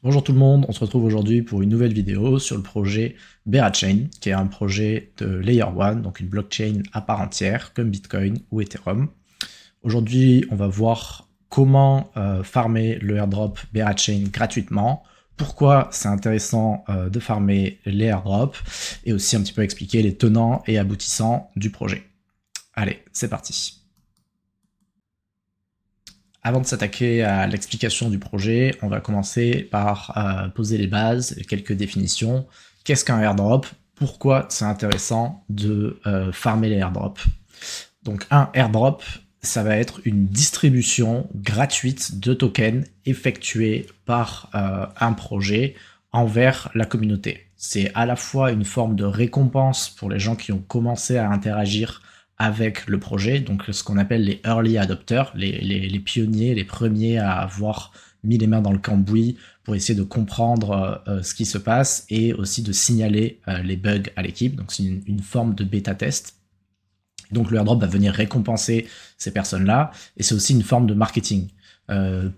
Bonjour tout le monde, on se retrouve aujourd'hui pour une nouvelle vidéo sur le projet Berachain, qui est un projet de Layer 1, donc une blockchain à part entière, comme Bitcoin ou Ethereum. Aujourd'hui, on va voir comment farmer le airdrop Berachain gratuitement, pourquoi c'est intéressant de farmer les airdrops, et aussi un petit peu expliquer les tenants et aboutissants du projet. Allez, c'est parti. Avant de s'attaquer à l'explication du projet, on va commencer par poser les bases, quelques définitions. Qu'est-ce qu'un airdrop? Pourquoi c'est intéressant de farmer les airdrops? Donc un airdrop, ça va être une distribution gratuite de tokens effectuée par un projet envers la communauté. C'est à la fois une forme de récompense pour les gens qui ont commencé à interagir avec le projet, donc ce qu'on appelle les early adopters, les pionniers, les premiers à avoir mis les mains dans le cambouis pour essayer de comprendre ce qui se passe et aussi de signaler les bugs à l'équipe. Donc c'est une forme de bêta test. Donc le airdrop va venir récompenser ces personnes-là, et c'est aussi une forme de marketing.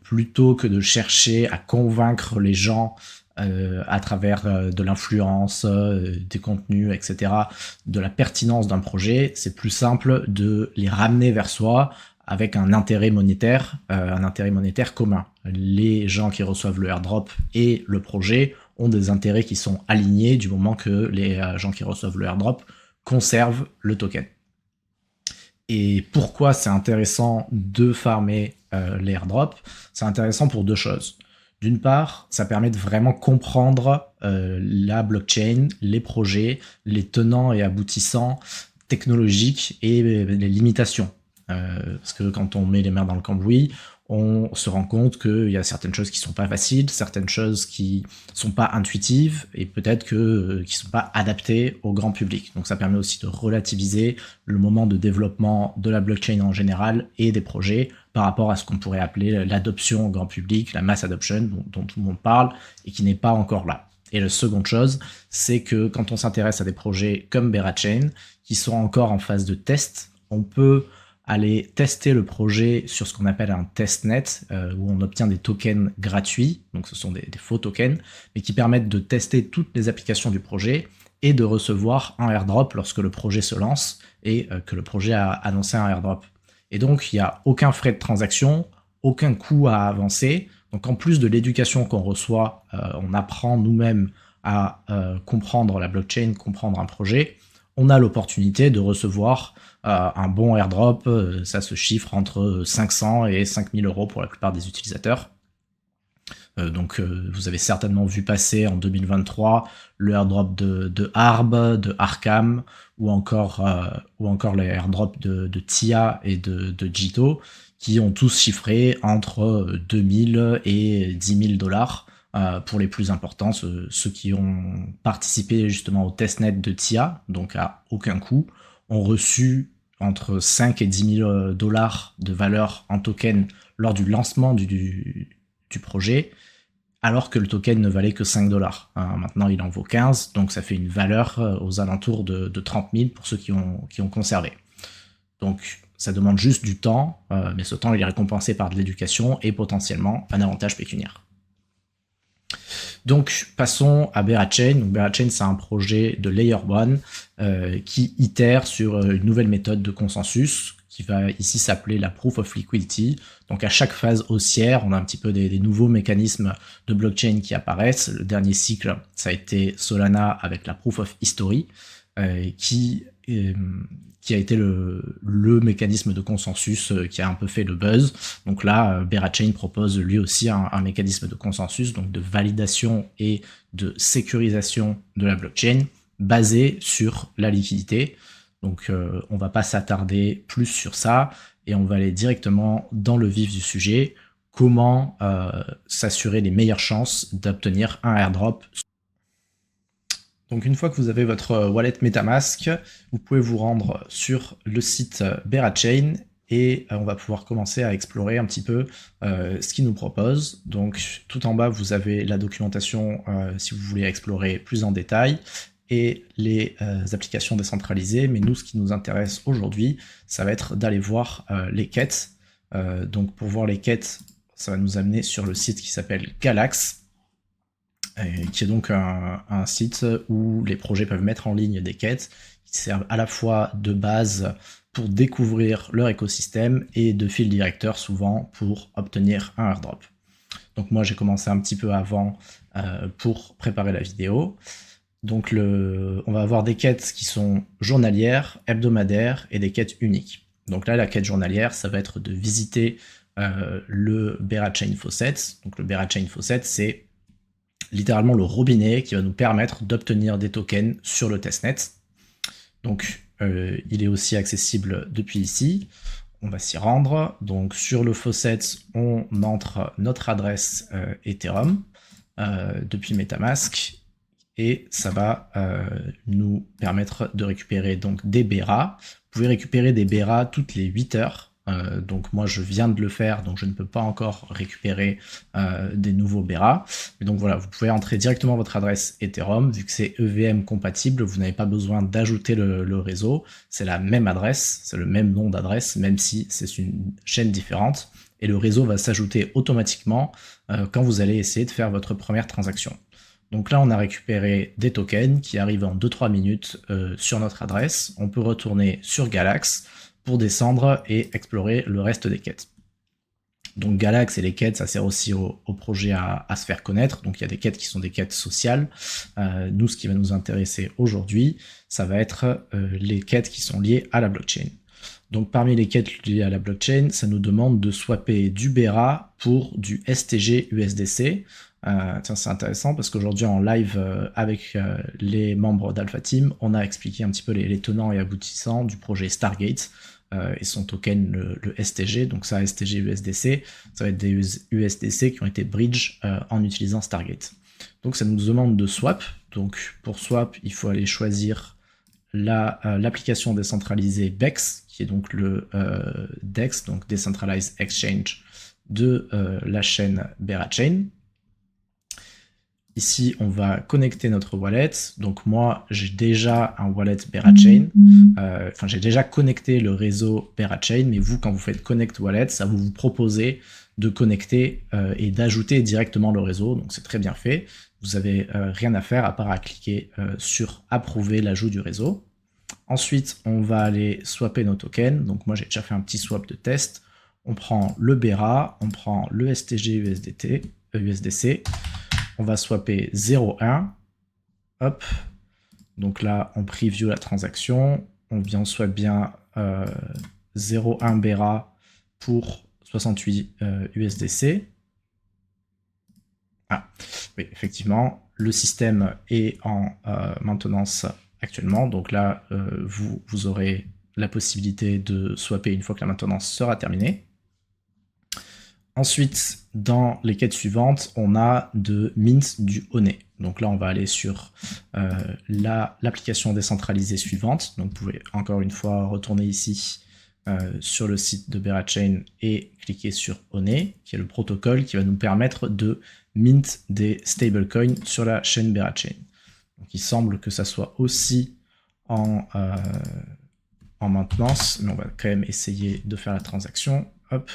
Plutôt que de chercher à convaincre les gens à travers de l'influence, des contenus, etc., de la pertinence d'un projet, c'est plus simple de les ramener vers soi avec un intérêt monétaire commun. Les gens qui reçoivent le airdrop et le projet ont des intérêts qui sont alignés du moment que les gens qui reçoivent le airdrop conservent le token. Et pourquoi c'est intéressant de farmer les airdrops? C'est intéressant pour deux choses. D'une part, ça permet de vraiment comprendre la blockchain, les projets, les tenants et aboutissants technologiques et les limitations. Parce que quand on met les mains dans le cambouis, on se rend compte qu'il y a certaines choses qui sont pas faciles, certaines choses qui sont pas intuitives et peut-être qui sont pas adaptées au grand public. Donc ça permet aussi de relativiser le moment de développement de la blockchain en général et des projets par rapport à ce qu'on pourrait appeler l'adoption au grand public, la mass adoption dont tout le monde parle et qui n'est pas encore là. Et la seconde chose, c'est que quand on s'intéresse à des projets comme Berachain, qui sont encore en phase de test, on peut aller tester le projet sur ce qu'on appelle un testnet, où on obtient des tokens gratuits, donc ce sont des faux tokens, mais qui permettent de tester toutes les applications du projet et de recevoir un airdrop lorsque le projet se lance et que le projet a annoncé un airdrop. Et donc il n'y a aucun frais de transaction, aucun coût à avancer. Donc en plus de l'éducation qu'on reçoit, on apprend nous-mêmes à comprendre la blockchain, comprendre un projet. On a l'opportunité de recevoir un bon airdrop, ça se chiffre entre 500 et 5000 euros pour la plupart des utilisateurs. Donc vous avez certainement vu passer en 2023 le airdrop de Arb, de Arkham, ou encore les airdrops de Tia et de Jito, qui ont tous chiffré entre 2000 et 10 000 dollars pour les plus importants, ceux qui ont participé justement au testnet de Tia, donc à aucun coût, ont reçu entre 5 et 10 000 dollars de valeur en token lors du lancement du projet, alors que le token ne valait que 5 dollars. Maintenant, il en vaut 15, donc ça fait une valeur aux alentours de 30 000 pour ceux qui ont conservé. Donc, ça demande juste du temps, mais ce temps, il est récompensé par de l'éducation et potentiellement un avantage pécuniaire. Donc, passons à Berachain. Donc, Berachain, c'est un projet de Layer 1 qui itère sur une nouvelle méthode de consensus qui va ici s'appeler la Proof of Liquidity. Donc, à chaque phase haussière, on a un petit peu des nouveaux mécanismes de blockchain qui apparaissent. Le dernier cycle, ça a été Solana avec la Proof of History, qui a été le mécanisme de consensus qui a un peu fait le buzz. Donc là, Berachain propose lui aussi un mécanisme de consensus, donc de validation et de sécurisation de la blockchain, basé sur la liquidité. Donc on va pas s'attarder plus sur ça, et on va aller directement dans le vif du sujet, comment s'assurer les meilleures chances d'obtenir un airdrop. Donc une fois que vous avez votre wallet MetaMask, vous pouvez vous rendre sur le site Berachain et on va pouvoir commencer à explorer un petit peu ce qu'il nous propose. Donc tout en bas, vous avez la documentation si vous voulez explorer plus en détail et les applications décentralisées. Mais nous, ce qui nous intéresse aujourd'hui, ça va être d'aller voir les quêtes. Donc pour voir les quêtes, ça va nous amener sur le site qui s'appelle Galax. qui est donc un site où les projets peuvent mettre en ligne des quêtes qui servent à la fois de base pour découvrir leur écosystème et de fil directeur souvent pour obtenir un airdrop. Donc moi j'ai commencé un petit peu avant pour préparer la vidéo. Donc on va avoir des quêtes qui sont journalières, hebdomadaires et des quêtes uniques. Donc là la quête journalière ça va être de visiter le Berachain Faucet. Donc le Berachain Faucet c'est littéralement le robinet qui va nous permettre d'obtenir des tokens sur le testnet. Donc il est aussi accessible depuis ici. On va s'y rendre. Donc sur le faucet, on entre notre adresse Ethereum depuis MetaMask et ça va nous permettre de récupérer donc des BERA. Vous pouvez récupérer des BERA toutes les 8 heures. Donc moi je viens de le faire, donc je ne peux pas encore récupérer des nouveaux BERA. Mais donc voilà, vous pouvez entrer directement votre adresse Ethereum, vu que c'est EVM compatible, vous n'avez pas besoin d'ajouter le réseau, c'est la même adresse, c'est le même nom d'adresse, même si c'est une chaîne différente, et le réseau va s'ajouter automatiquement quand vous allez essayer de faire votre première transaction. Donc là, on a récupéré des tokens qui arrivent en 2-3 minutes sur notre adresse. On peut retourner sur Galax pour descendre et explorer le reste des quêtes. Donc Galax et les quêtes, ça sert aussi au projet à se faire connaître. Donc il y a des quêtes qui sont des quêtes sociales. Nous, ce qui va nous intéresser aujourd'hui, ça va être les quêtes qui sont liées à la blockchain. Donc parmi les quêtes liées à la blockchain, ça nous demande de swapper du BERA pour du STG USDC. Tiens, c'est intéressant parce qu'aujourd'hui en live avec les membres d'Alpha Team, on a expliqué un petit peu les tenants et aboutissants du projet Stargate et son token, le STG. Donc ça, STG USDC, ça va être des USDC qui ont été bridge en utilisant Stargate. Donc ça nous demande de swap. Donc pour swap, il faut aller choisir l'application décentralisée BEX, qui est donc le DEX, donc Decentralized Exchange de la chaîne Berachain. Ici, on va connecter notre wallet. Donc moi, j'ai déjà un wallet Berachain. Enfin, j'ai déjà connecté le réseau Berachain, mais vous, quand vous faites Connect Wallet, ça va vous proposer de connecter et d'ajouter directement le réseau. Donc c'est très bien fait. Vous n'avez rien à faire à part à cliquer sur approuver l'ajout du réseau. Ensuite, on va aller swapper nos tokens. Donc moi, j'ai déjà fait un petit swap de test. On prend le BERA, on prend le STG USDC. On va swapper 0,1. Hop. Donc là, on preview la transaction. On vient swap bien 0,1 BERA pour 68 USDC. Ah, oui, effectivement, le système est en maintenance actuellement. Donc là, vous aurez la possibilité de swapper une fois que la maintenance sera terminée. Ensuite, dans les quêtes suivantes, on a de mint du Honey. Donc là, on va aller sur l'application décentralisée suivante. Donc vous pouvez encore une fois retourner ici sur le site de Berachain et cliquer sur Honey, qui est le protocole qui va nous permettre de mint des stablecoins sur la chaîne Berachain. Donc il semble que ça soit aussi en maintenance, mais on va quand même essayer de faire la transaction. Hop.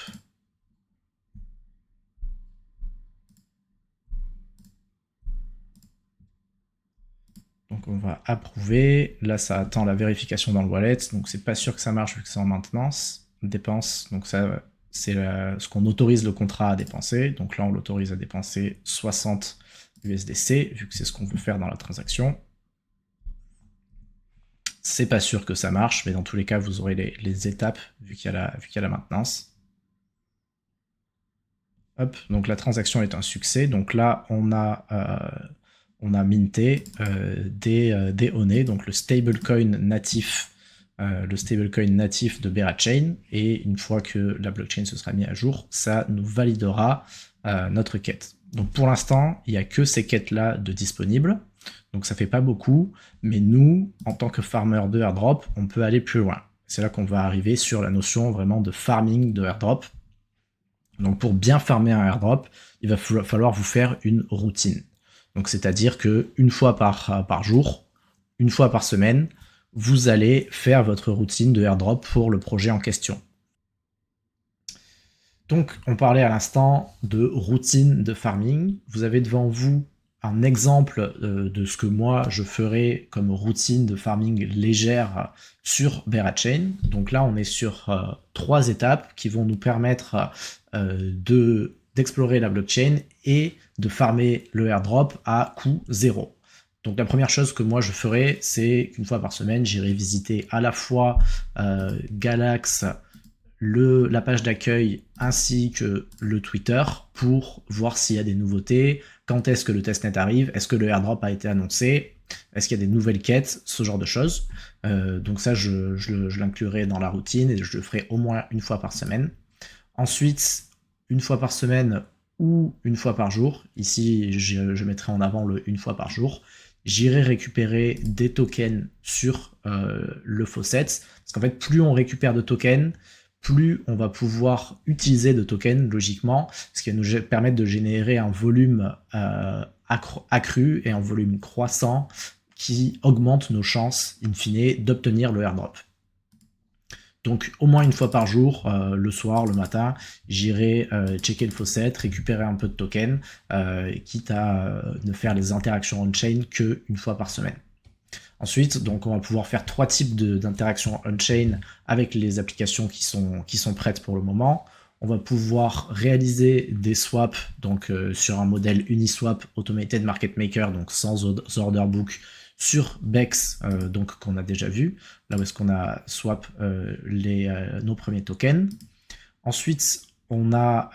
Donc on va approuver. Là, ça attend la vérification dans le wallet. Donc c'est pas sûr que ça marche vu que c'est en maintenance. Dépense. Donc ça, c'est ce qu'on autorise le contrat à dépenser. Donc là, on l'autorise à dépenser 60 USDC, vu que c'est ce qu'on veut faire dans la transaction. C'est pas sûr que ça marche, mais dans tous les cas, vous aurez les étapes, vu qu'il y a la maintenance. Hop, donc la transaction est un succès. Donc là, on a minté des Honey, donc le stablecoin natif de Berachain, et une fois que la blockchain se sera mise à jour, ça nous validera notre quête. Donc pour l'instant, il n'y a que ces quêtes-là de disponibles, donc ça fait pas beaucoup, mais nous, en tant que farmer de airdrop, on peut aller plus loin. C'est là qu'on va arriver sur la notion vraiment de farming de airdrop. Donc pour bien farmer un airdrop, il va falloir vous faire une routine. Donc c'est-à-dire que une fois par jour, une fois par semaine, vous allez faire votre routine de airdrop pour le projet en question. Donc on parlait à l'instant de routine de farming. Vous avez devant vous un exemple de ce que moi je ferais comme routine de farming légère sur Berachain. Donc là, on est sur 3 étapes qui vont nous permettre d'explorer la blockchain et de farmer le airdrop à coût zéro. Donc la première chose que moi je ferais, c'est qu'une fois par semaine, j'irai visiter à la fois Galax, la page d'accueil ainsi que le Twitter pour voir s'il y a des nouveautés, quand est-ce que le testnet arrive, est-ce que le airdrop a été annoncé, est-ce qu'il y a des nouvelles quêtes, ce genre de choses. Donc ça, je l'inclurai dans la routine et je le ferai au moins une fois par semaine. Ensuite, une fois par semaine ou une fois par jour, ici je mettrai en avant le une fois par jour, j'irai récupérer des tokens sur le faucet, parce qu'en fait, plus on récupère de tokens, plus on va pouvoir utiliser de tokens, logiquement, ce qui va nous permettre de générer un volume accru et un volume croissant qui augmente nos chances, in fine, d'obtenir le airdrop. Donc au moins une fois par jour, le soir, le matin, j'irai checker le faucet, récupérer un peu de tokens, quitte à ne faire les interactions on-chain qu'une fois par semaine. Ensuite, donc on va pouvoir faire 3 types d'interactions on-chain avec les applications qui sont prêtes pour le moment. On va pouvoir réaliser des swaps donc sur un modèle Uniswap Automated Market Maker, donc sans order book, sur Bex, donc qu'on a déjà vu, là où est-ce qu'on a swap nos premiers tokens. Ensuite, on a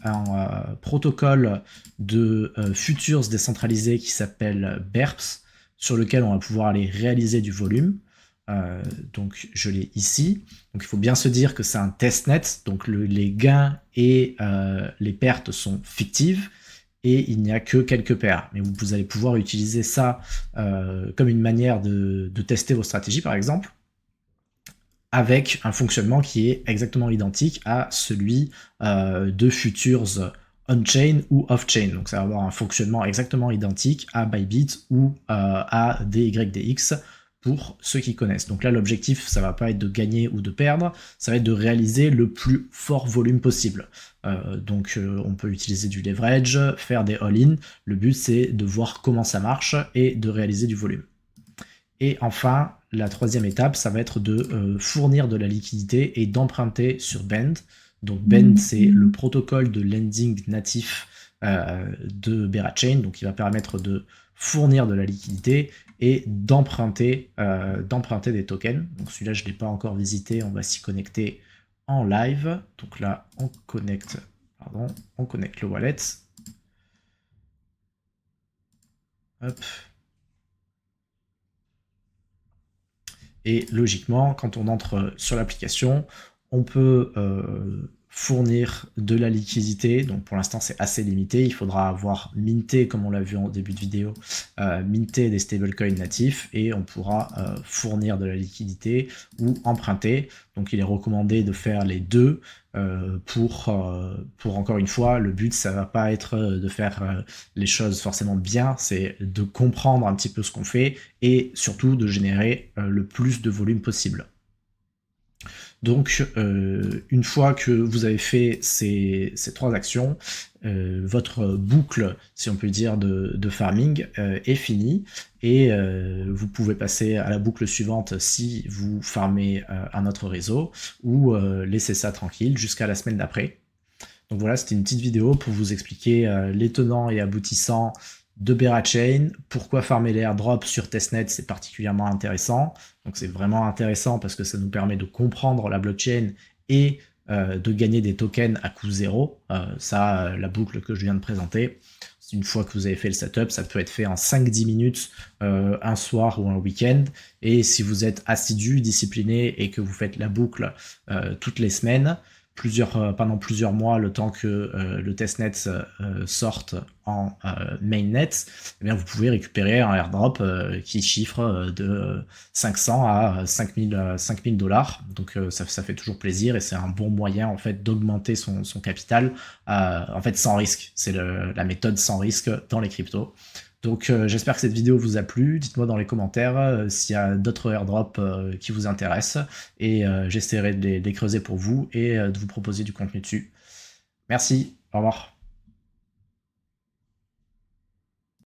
un protocole de futures décentralisés qui s'appelle BERPS, sur lequel on va pouvoir aller réaliser du volume. Donc je l'ai ici. Donc il faut bien se dire que c'est un testnet, donc les gains et les pertes sont fictives, et il n'y a que quelques paires. Mais vous allez pouvoir utiliser ça comme une manière de tester vos stratégies, par exemple, avec un fonctionnement qui est exactement identique à celui de futures on-chain ou off-chain. Donc ça va avoir un fonctionnement exactement identique à Bybit ou à DYDX pour ceux qui connaissent. Donc là, l'objectif, ça va pas être de gagner ou de perdre, ça va être de réaliser le plus fort volume possible. Donc on peut utiliser du leverage, faire des all-in. Le but, c'est de voir comment ça marche et de réaliser du volume. Et enfin, la troisième étape, ça va être de fournir de la liquidité et d'emprunter sur Bend. Donc Bend, c'est le protocole de lending natif de Berachain, donc il va permettre de fournir de la liquidité et d'emprunter des tokens. Donc celui-là, je ne l'ai pas encore visité, on va s'y connecter en live. Donc là, on connecte le wallet. Hop. Et logiquement, quand on entre sur l'application, on peut fournir de la liquidité. Donc pour l'instant, c'est assez limité. Il faudra avoir minté, comme on l'a vu en début de vidéo, minté des stablecoins natifs et on pourra fournir de la liquidité ou emprunter. Donc il est recommandé de faire les deux pour encore une fois, le but, ça va pas être de faire les choses forcément bien, c'est de comprendre un petit peu ce qu'on fait et surtout de générer le plus de volume possible. Donc, une fois que vous avez fait ces 3 actions, votre boucle, si on peut dire, de farming est finie, et vous pouvez passer à la boucle suivante si vous farmez un autre réseau, ou laisser ça tranquille jusqu'à la semaine d'après. Donc voilà, c'était une petite vidéo pour vous expliquer les tenants et aboutissants de Berachain, pourquoi farmer les airdrops sur testnet, c'est particulièrement intéressant. Donc c'est vraiment intéressant parce que ça nous permet de comprendre la blockchain et de gagner des tokens à coût zéro. La boucle que je viens de présenter, une fois que vous avez fait le setup, ça peut être fait en 5-10 minutes un soir ou un week-end. Et si vous êtes assidu, discipliné et que vous faites la boucle toutes les semaines, pendant plusieurs mois, le temps que le testnet sorte en mainnet, eh bien, vous pouvez récupérer un airdrop qui chiffre de 500 à 5000 dollars. Donc ça fait toujours plaisir et c'est un bon moyen en fait d'augmenter son capital en fait sans risque. C'est la méthode sans risque dans les cryptos. Donc j'espère que cette vidéo vous a plu, dites-moi dans les commentaires s'il y a d'autres airdrops qui vous intéressent, et j'essaierai de les creuser pour vous et de vous proposer du contenu dessus. Merci, au revoir.